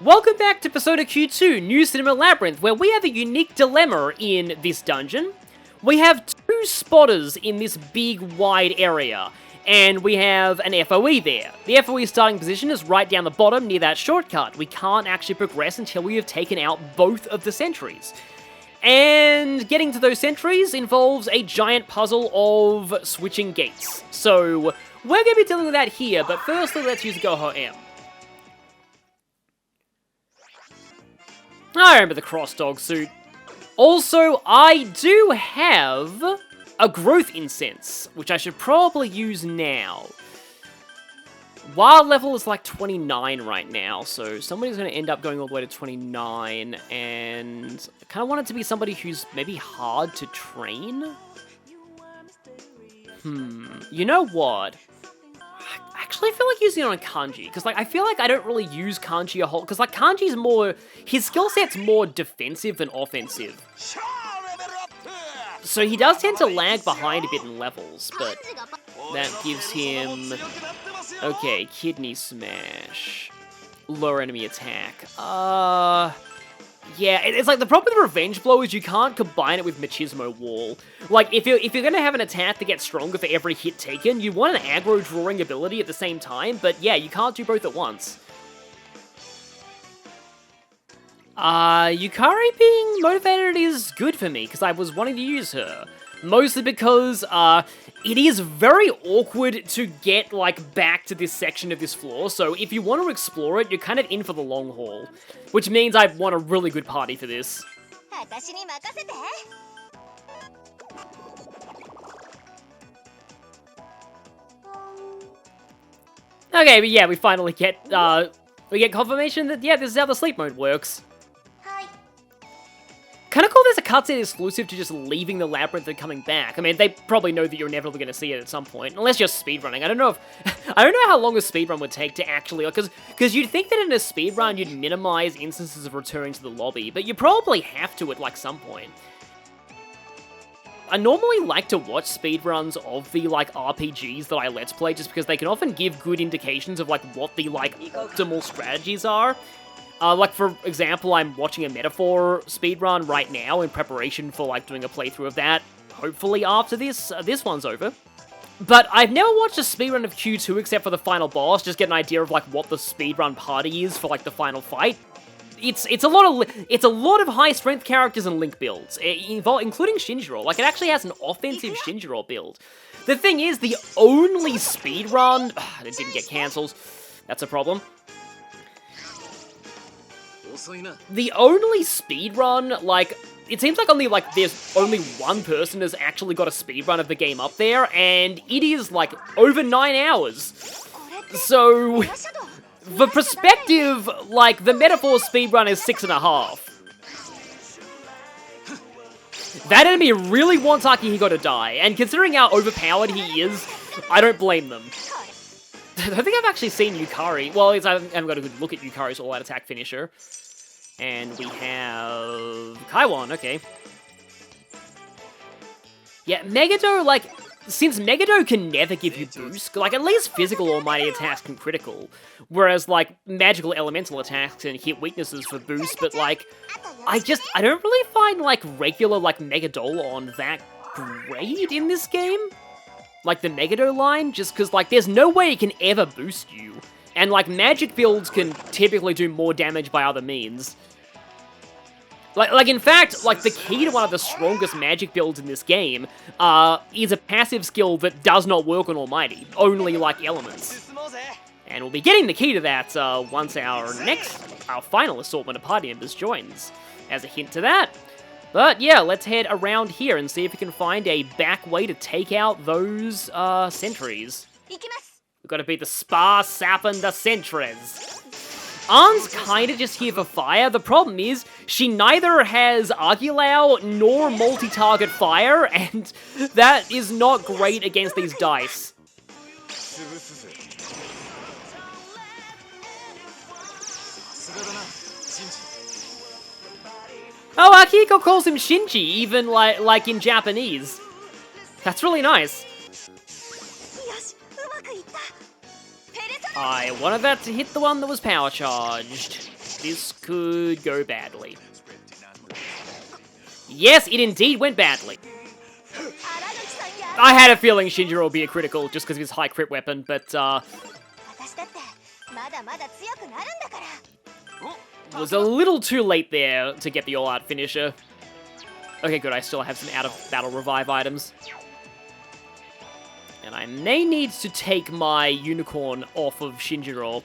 Welcome back to Persona Q2 New Cinema Labyrinth, where we have a unique dilemma in this dungeon. We have two spotters in this big, wide area, and we have an F.O.E there. The F.O.E starting position is right down the bottom near that shortcut. We can't actually progress until we have taken out both of the sentries. And getting to those sentries involves a giant puzzle of switching gates. So, we're going to be dealing with that here, but firstly, let's use F.O.E. I remember the cross dog suit. Also, I do have a growth incense, which I should probably use now. Wild level is like 29 right now, so somebody's going to end up going all the way to 29, and I kind of want it to be somebody who's maybe hard to train. You know what? Actually, I feel like using it on Kanji, because, like, I feel like I don't really use Kanji a whole, because, like, Kanji's more, his skill set's more defensive than offensive. So he does tend to lag behind a bit in levels, but that gives him, okay, Kidney Smash, lower enemy attack, yeah, it's like the problem with Revenge Blow is you can't combine it with Machismo Wall. Like, if you're gonna have an attack that gets stronger for every hit taken, you want an aggro drawing ability at the same time, but yeah, you can't do both at once. Yukari being motivated is good for me, because I was wanting to use her. Mostly because, it is very awkward to get, like, back to this section of this floor, so if you want to explore it, you're kind of in for the long haul. Which means I want a really good party for this. Okay, but yeah, we finally get, confirmation that, yeah, this is how the sleep mode works. Kind of cool there's a cutscene exclusive to just leaving the labyrinth and coming back. I mean, they probably know that you're inevitably going to see it at some point, unless you're speedrunning. I don't know how long a speedrun would take to actually, because you'd think that in a speedrun you'd minimize instances of returning to the lobby, but you probably have to at, like, some point. I normally like to watch speedruns of the, like, RPGs that I Let's Play, just because they can often give good indications of, like, what the, like, optimal strategies are. Like, for example, I'm watching a Metaphor speedrun right now in preparation for, like, doing a playthrough of that, hopefully after this one's over. But I've never watched a speedrun of Q2 except for the final boss, just get an idea of, like, what the speedrun party is for, like, the final fight. It's a lot of high-strength characters and Link builds, including Shinjiro. Like, it actually has an offensive Shinjiro build. The thing is, the only speedrun... it didn't get cancelled. That's a problem. The only speedrun, like, it seems like there's only one person has actually got a speedrun of the game up there, and it is, like, over 9 hours. So, for perspective, like, the Metaphor speedrun is 6.5. That enemy really wants Akihiko to die, and considering how overpowered he is, I don't blame them. I don't think I've actually seen Yukari. Well, I haven't got a good look at Yukari's all-out attack finisher. And we have Kaiwan, okay. Yeah, Megado, like, since Megado can never give you boost, like, at least physical almighty attacks can critical, whereas, like, magical elemental attacks can hit weaknesses for boost, but, like, I don't really find, like, regular, like, Megadolon that great in this game. Like, the Megado line, just because, like, there's no way it can ever boost you. And, like, magic builds can typically do more damage by other means. Like, in fact, like, the key to one of the strongest magic builds in this game, is a passive skill that does not work on Almighty, only, like, elements. And we'll be getting the key to that, once our final assortment of party members joins, as a hint to that. But, yeah, let's head around here and see if we can find a back way to take out those, sentries. We've got to beat the Spa, Sap, and the Sentries. An's kinda just here for fire. The problem is, she neither has Aguilau nor multi-target fire, and that is not great against these dice. Oh, Akihiko calls him Shinji, even like in Japanese. That's really nice. I wanted that to hit the one that was power charged. This could go badly. Yes, it indeed went badly. I had a feeling Shinjiro would be a critical just because of his high crit weapon, but was a little too late there to get the all-out finisher. Okay, good, I still have some out-of-battle revive items. And I may need to take my unicorn off of Shinjiro.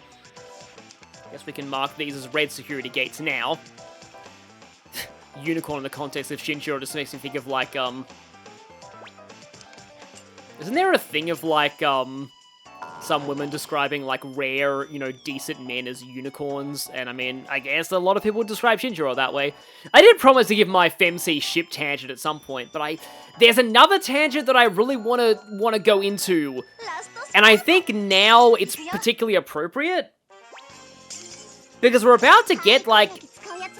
Guess we can mark these as red security gates now. Unicorn in the context of Shinjiro just makes me think of, like, isn't there a thing of, like, some women describing, like, rare, you know, decent men as unicorns? And, I mean, I guess a lot of people would describe Shinjiro that way. I did promise to give my FemC ship tangent at some point, but there's another tangent that I really want to go into. And I think now it's particularly appropriate. Because we're about to get, like,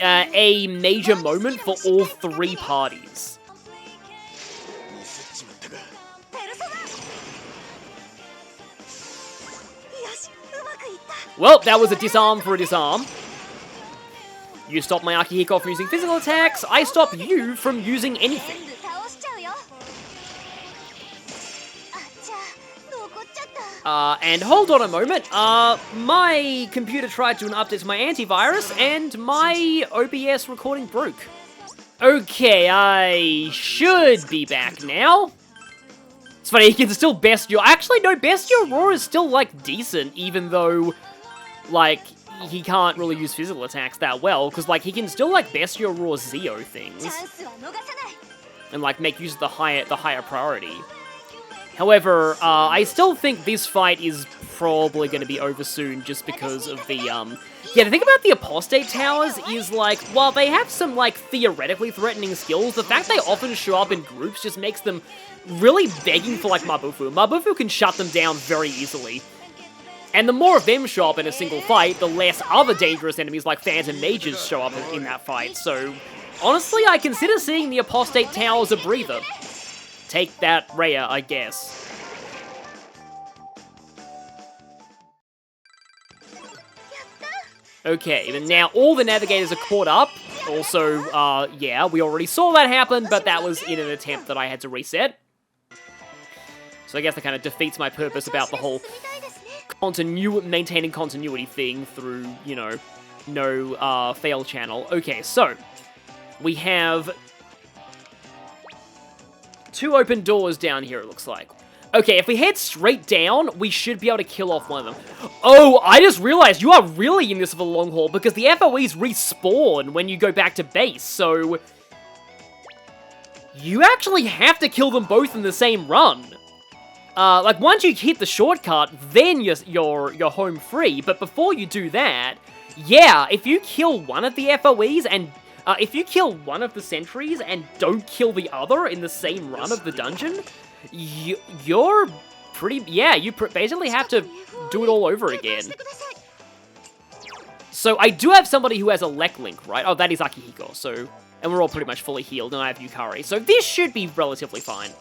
a major moment for all three parties. Well, that was a disarm for a disarm. You stop my Akihiko from using physical attacks, I stop you from using anything. And hold on a moment, my computer tried to do an update to my antivirus, and my OBS recording broke. Okay, I should be back now. It's funny, he can still best your... Actually, no, best your Raw is still, like, decent, even though, like, he can't really use physical attacks that well, because, like, he can still, like, best your Raw Zeo things. And, like, make use of the higher priority. However, I still think this fight is probably going to be over soon just because of the, Yeah, the thing about the Apostate Towers is, like, while they have some, like, theoretically threatening skills, the fact they often show up in groups just makes them really begging for, like, Mabufu. Mabufu can shut them down very easily. And the more of them show up in a single fight, the less other dangerous enemies like Phantom Mages show up in that fight. So, honestly, I consider seeing the Apostate Towers a breather. Take that, Rhea, I guess. Okay, but now all the navigators are caught up. Also, yeah, we already saw that happen, but that was in an attempt that I had to reset. So I guess that kind of defeats my purpose about the whole maintaining continuity thing through, you know, no fail channel. Okay, so we have 2 open doors down here, it looks like. Okay, if we head straight down, we should be able to kill off one of them. Oh, I just realized you are really in this for the long haul, because the F.O.Es respawn when you go back to base, so you actually have to kill them both in the same run. Like, once you hit the shortcut, then you're home free, but before you do that, yeah, if you kill one of the F.O.Es and if you kill one of the sentries and don't kill the other in the same run of the dungeon, you're pretty... Yeah, you basically have to do it all over again. So I do have somebody who has a Lek Link, right? Oh, that is Akihiko, so... And we're all pretty much fully healed, and I have Yukari. So this should be relatively fine.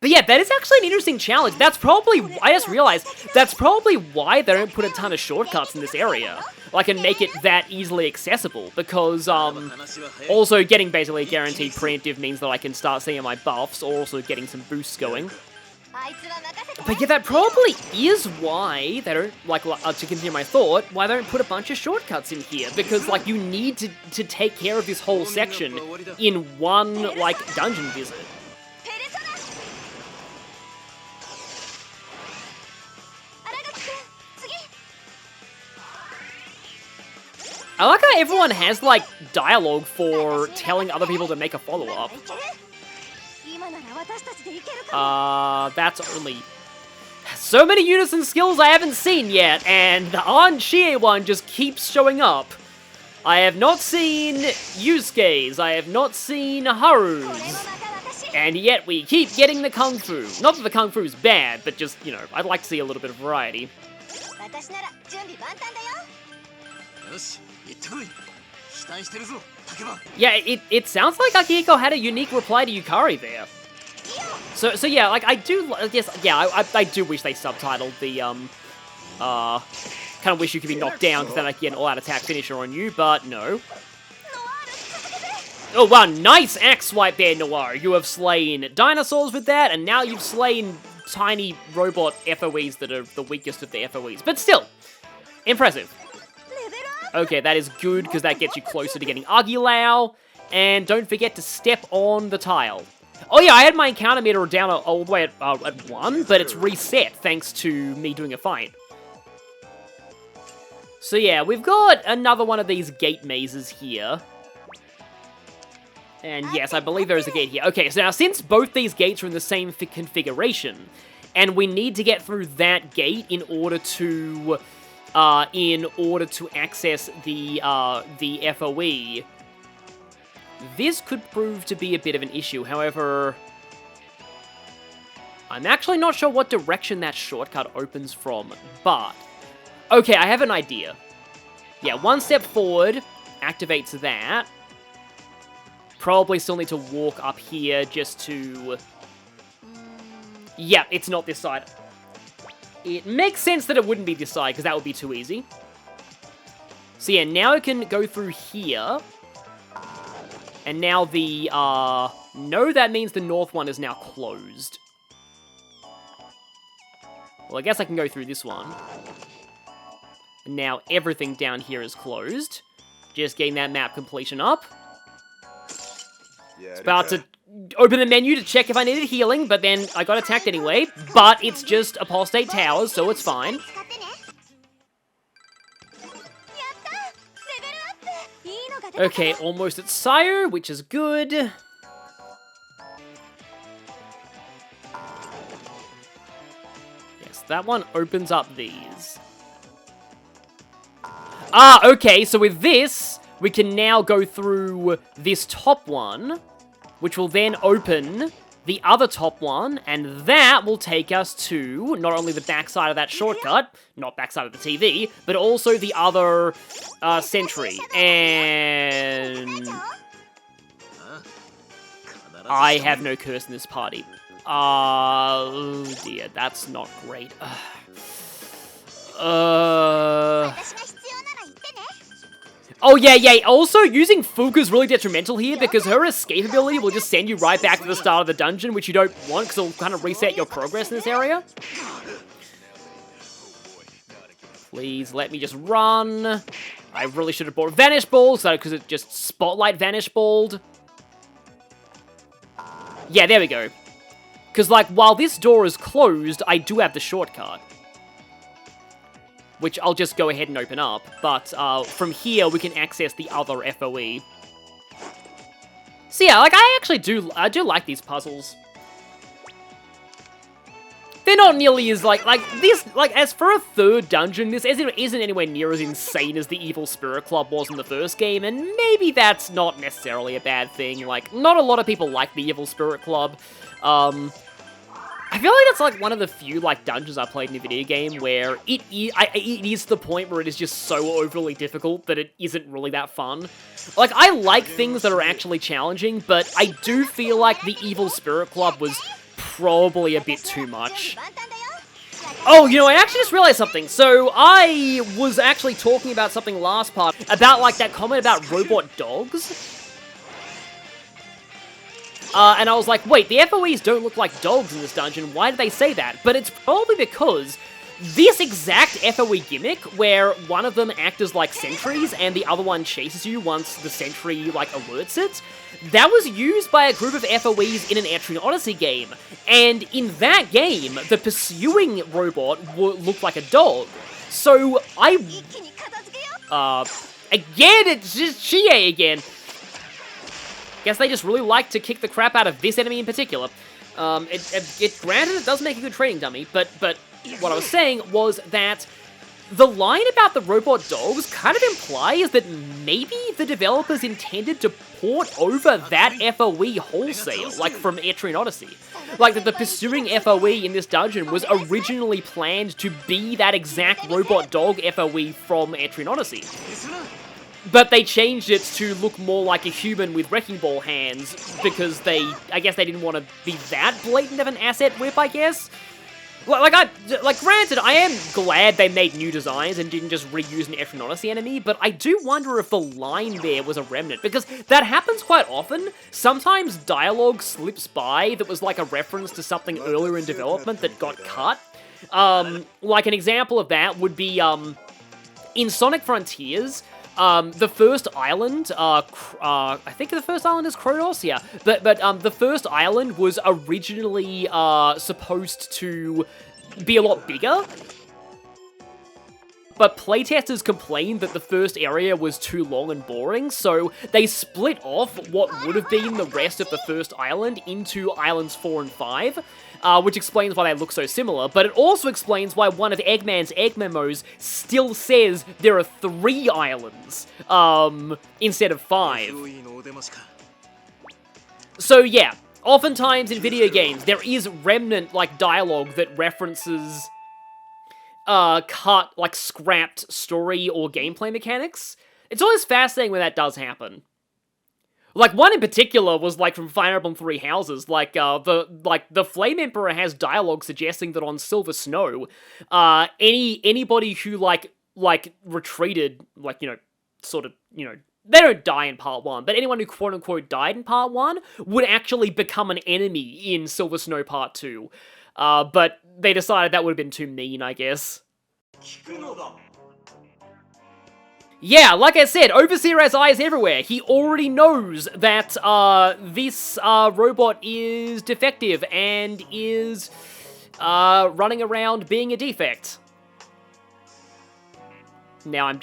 But yeah, that is actually an interesting challenge. That's probably... I just realized, that's probably why they don't put a ton of shortcuts in this area. Like, and make it that easily accessible. Because, also getting basically a guaranteed preemptive means that I can start seeing my buffs, or also getting some boosts going. But yeah, that probably is why they don't, like to continue my thought, why they don't put a bunch of shortcuts in here. Because, like, you need to take care of this whole section in one, like, dungeon visit. I like how everyone has, like, dialogue for telling other people to make a follow-up. That's only... So many unison skills I haven't seen yet, and the Anchie one just keeps showing up. I have not seen Yusuke's, I have not seen Haru's, and yet we keep getting the Kung Fu. Not that the Kung Fu's bad, but just, you know, I'd like to see a little bit of variety. Yeah, it sounds like Akihiko had a unique reply to Yukari there. So yeah, like, I do, I guess, yeah, I do wish they subtitled the, Kind of wish you could be knocked down, because then I could get an all-out attack finisher on you, but no. Oh wow, nice axe swipe there, Noir. You have slain dinosaurs with that, and now you've slain tiny robot F.O.Es that are the weakest of the F.O.Es. But still, impressive. Okay, that is good, because that gets you closer to getting Agilao. And don't forget to step on the tile. Oh yeah, I had my encounter meter down all the way at 1, but it's reset thanks to me doing a fight. So yeah, we've got another one of these gate mazes here. And yes, I believe there is a gate here. Okay, so now since both these gates are in the same configuration, and we need to get through that gate in order to access the F.O.E., this could prove to be a bit of an issue. However, I'm actually not sure what direction that shortcut opens from, but... Okay, I have an idea. Yeah, one step forward activates that. Probably still need to walk up here just to... Yeah, it's not this side. It makes sense that it wouldn't be this side, because that would be too easy. So yeah, now I can go through here. And now the, no, that means the north one is now closed. Well, I guess I can go through this one. And now everything down here is closed. Just getting that map completion up. It's about to open the menu to check if I needed healing, but then I got attacked anyway. But it's just apostate towers, so it's fine. Okay, almost at Sire, which is good. Yes, that one opens up these. Ah, okay, so with this, we can now go through this top one, which will then open the other top one, and that will take us to not only the backside of that shortcut, not backside of the TV, but also the other sentry. And I have no curse in this party. Oh dear, that's not great. Oh, yeah. Also, using Fuuka is really detrimental here, because her escape ability will just send you right back to the start of the dungeon, which you don't want, because it'll kind of reset your progress in this area. Please, let me just run. I really should have bought Vanish Ball, because it just Spotlight Vanish Balled. Yeah, there we go. Because, like, while this door is closed, I do have the shortcut. Which I'll just go ahead and open up, but from here we can access the other F.O.E. So yeah, like, I do like these puzzles. They're not nearly as, as for a third dungeon, this isn't anywhere near as insane as the Evil Spirit Club was in the first game, and maybe that's not necessarily a bad thing. Like, not a lot of people like the Evil Spirit Club. I feel like that's, like, one of the few, like, dungeons I played in a video game where it is to the point where it is just so overly difficult that it isn't really that fun. Like, I like things that are actually challenging, but I do feel like the Evil Spirit Club was probably a bit too much. Oh, you know, I actually just realized something. So, I was actually talking about something last part, about, like, that comment about robot dogs. And I was like, wait, the F.O.Es don't look like dogs in this dungeon, why did they say that? But it's probably because this exact F.O.E gimmick, where one of them acts as, like, sentries, and the other one chases you once the sentry, like, alerts it, that was used by a group of F.O.Es in an Etrian Odyssey game. And in that game, the pursuing robot looked like a dog. So, again, it's just Chie again. Guess they just really like to kick the crap out of this enemy in particular. Granted, it does make a good training dummy, but what I was saying was that the line about the robot dogs kind of implies that maybe the developers intended to port over that F.O.E wholesale, like from Etrian Odyssey. Like, that the pursuing F.O.E in this dungeon was originally planned to be that exact robot dog F.O.E from Etrian Odyssey. But they changed it to look more like a human with Wrecking Ball hands, because I guess they didn't want to be that blatant of an asset whip, I guess? Granted, I am glad they made new designs and didn't just reuse an Ephron Odyssey enemy, but I do wonder if the line there was a remnant, because that happens quite often. Sometimes dialogue slips by that was like a reference to something earlier in development that got cut. Like an example of that would be, in Sonic Frontiers, the first island, I think the first island is Kronos, yeah. But the first island was originally, supposed to be a lot bigger. But playtesters complained that the first area was too long and boring, so they split off what would have been the rest of the first island into Islands 4 and 5, which explains why they look so similar, but it also explains why one of Eggman's egg memos still says there are 3 islands, instead of 5. So yeah, oftentimes in video games, there is remnant, like, dialogue that references cut, like, scrapped story or gameplay mechanics. It's always fascinating when that does happen. Like, one in particular was, like, from Fire Emblem Three Houses. Like, the Flame Emperor has dialogue suggesting that on Silver Snow, anybody who, like, retreated, like, you know, sort of, you know, they don't die in Part 1, but anyone who quote-unquote died in Part 1 would actually become an enemy in Silver Snow Part 2. But they decided that would have been too mean, I guess. Yeah, like I said, Overseer has eyes everywhere. He already knows that, this, robot is defective and is, running around being a defect. Now I'm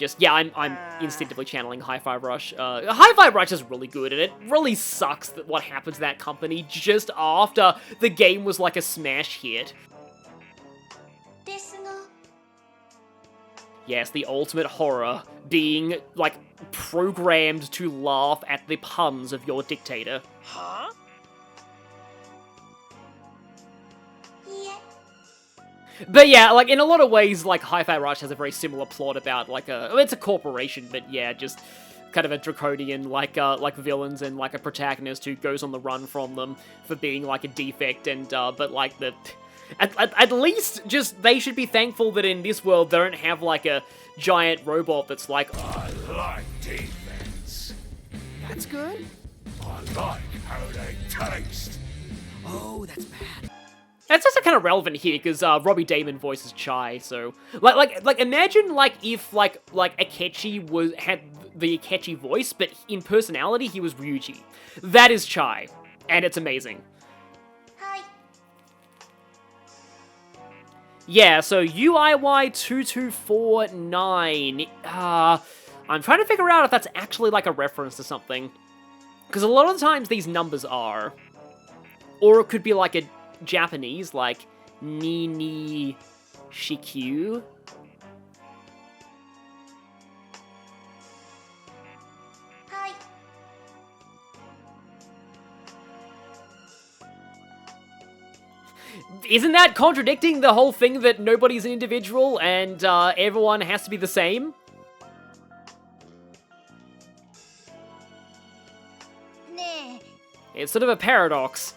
instinctively channeling Hi-Fi Rush. Hi-Fi Rush is really good, and it really sucks that what happened to that company just after the game was like a smash hit. Yes, the ultimate horror, being, like, programmed to laugh at the puns of your dictator. Huh? But yeah, like, in a lot of ways, like, Hi-Fi Rush has a very similar plot about, like, it's a corporation, but yeah, just kind of a draconian, like villains and, like, a protagonist who goes on the run from them for being, like, a defect, and, but, like, at least, just, they should be thankful that in this world they don't have, like, a giant robot that's like, I like defense. that's good? I like how they taste. Oh, that's bad. That's also kind of relevant here, because Robbie Damon voices Chai, so... Like, imagine, like, if, like Akechi had the Akechi voice, but in personality, he was Ryuji. That is Chai, and it's amazing. Yeah, so UIY2249, I'm trying to figure out if that's actually, like, a reference to something. Because a lot of the times these numbers are. Or it could be, like, a Japanese, like, Nini Shikyu. Isn't that contradicting the whole thing that nobody's an individual and everyone has to be the same? It's sort of a paradox.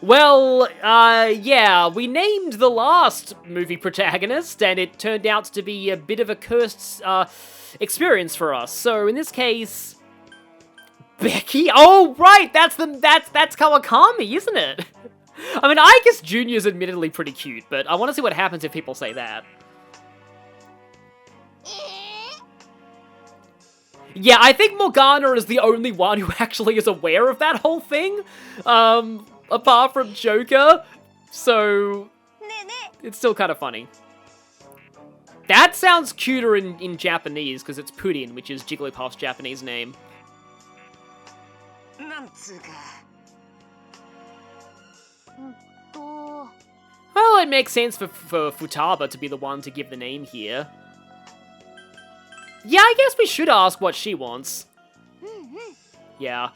Well, yeah, we named the last movie protagonist, and it turned out to be a bit of a cursed, experience for us. So, in this case... Becky? Oh, right! That's Kawakami, isn't it? I mean, I guess Junior's admittedly pretty cute, but I want to see what happens if people say that. Yeah, I think Morgana is the only one who actually is aware of that whole thing. Apart from Joker, so it's still kind of funny. That sounds cuter in Japanese, because it's Puddin, which is Jigglypuff's Japanese name. Well, it makes sense for Futaba to be the one to give the name here. Yeah, I guess we should ask what she wants. Yeah.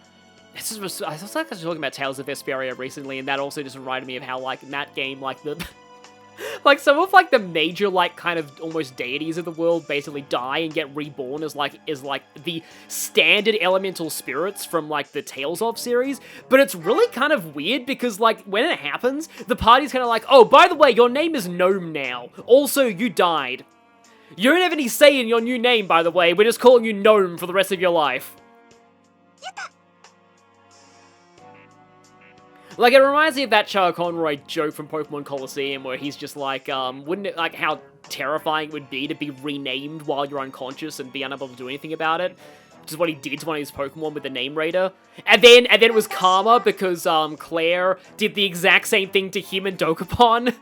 I was like talking about Tales of Vesperia recently, and that also just reminded me of how, like, in that game, like, the... Like, some of, like, the major, like, kind of almost deities of the world basically die and get reborn as, like, the standard elemental spirits from, like, the Tales of series. But it's really kind of weird because, like, when it happens, the party's kind of like, oh, by the way, your name is Gnome now. Also, you died. You don't have any say in your new name, by the way. We're just calling you Gnome for the rest of your life. Like, it reminds me of that Char Conroy joke from Pokemon Coliseum where he's just like, wouldn't it, like, how terrifying it would be to be renamed while you're unconscious and be unable to do anything about it? Which is what he did to one of his Pokemon with the Name Raider. And then it was karma because, Claire did the exact same thing to him and Dokapon.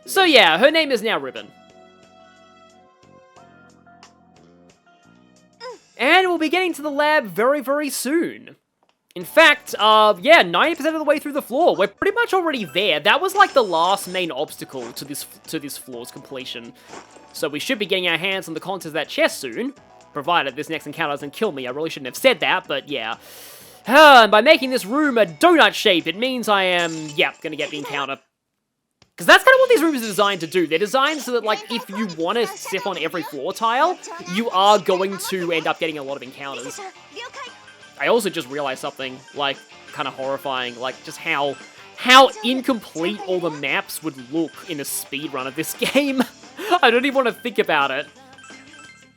So yeah, her name is now Ribbon. And we'll be getting to the lab very, very soon. In fact, yeah, 90% of the way through the floor. We're pretty much already there. That was like the last main obstacle to this floor's completion. So we should be getting our hands on the contents of that chest soon. Provided this next encounter doesn't kill me. I really shouldn't have said that, but yeah. And by making this room a donut shape, it means I am, yeah, gonna get the encounter. Because that's kind of what these rooms are designed to do. They're designed so that, like, if you want to step on every floor tile, you are going to end up getting a lot of encounters. I also just realized something, like, kind of horrifying, like, just how incomplete all the maps would look in a speedrun of this game. I don't even want to think about it.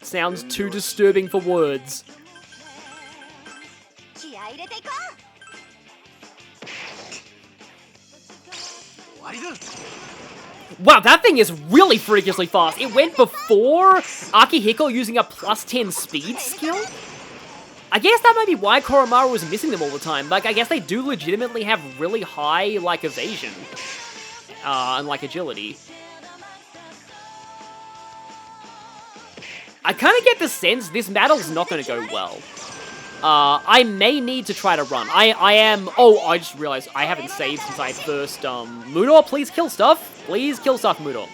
Sounds too disturbing for words. Wow, that thing is really freakishly fast. It went before Akihiko using a +10 speed skill? I guess that might be why Koromaru was missing them all the time. Like, I guess they do legitimately have really high, like, evasion. And, like, agility. I kind of get the sense this battle's not going to go well. I may need to try to run. I am... Oh, I just realized I haven't saved since I first, Mudor, please kill stuff. Please kill stuff, Mudor.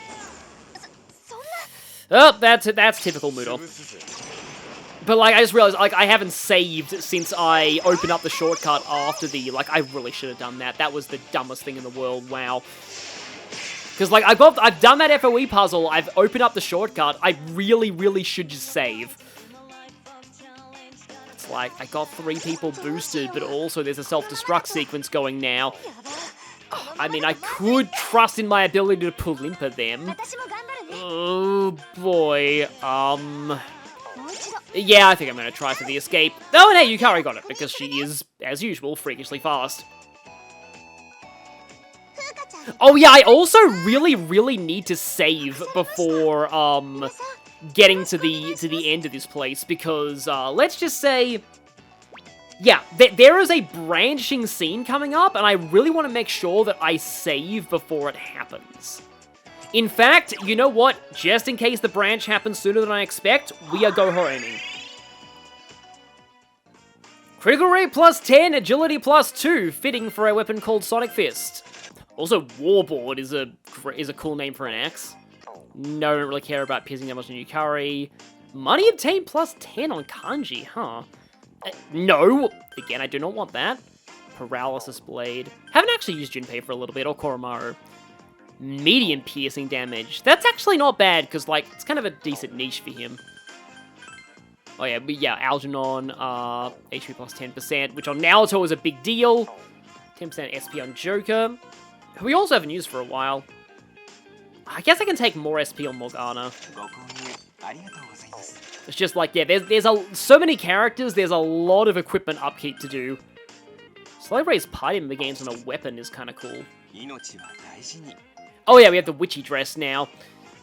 Oh, that's typical Mudor. But, like, I just realized, like, I haven't saved since I opened up the shortcut after the... Like, I really should have done that. That was the dumbest thing in the world. Wow. Because, like, I've done that F.O.E puzzle. I've opened up the shortcut. I really, really should just save. Like, I got 3 people boosted, but also there's a self-destruct sequence going now. I mean, I could trust in my ability to Pulimpa them. Oh, boy. Yeah, I think I'm gonna try for the escape. Oh, and hey, Yukari got it, because she is, as usual, freakishly fast. Oh, yeah, I also really, really need to save before, getting to the end of this place, because, let's just say, yeah, there is a branching scene coming up, and I really want to make sure that I save before it happens. In fact, you know what? Just in case the branch happens sooner than I expect, we are go-ho-aiming. Critical rate +10, agility +2, fitting for a weapon called Sonic Fist. Also, Warboard is a cool name for an axe. No, don't really care about piercing damage on Yukari. Money obtained +10 on Kanji, huh? No! Again, I do not want that. Paralysis Blade. Haven't actually used Junpei for a little bit, or Koromaru. Medium piercing damage. That's actually not bad, because, like, it's kind of a decent niche for him. Oh, yeah, but yeah, Algernon, HP +10%, which on Naruto is a big deal. 10% SP on Joker, who we also haven't used for a while. I guess I can take more SP on Morgana. It's just like, yeah, there's so many characters, there's a lot of equipment upkeep to do. Slave Ray's party member gains on a weapon is kind of cool. Oh yeah, we have the witchy dress now.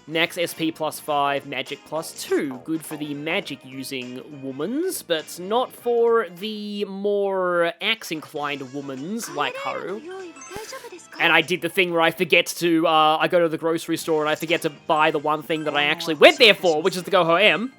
Next, SP +5, magic +2. Good for the magic-using womans, but not for the more axe-inclined womans like Haru. And I did the thing where I forget to, I go to the grocery store and I forget to buy the one thing that I actually went there for, which is the Go-Ho-M.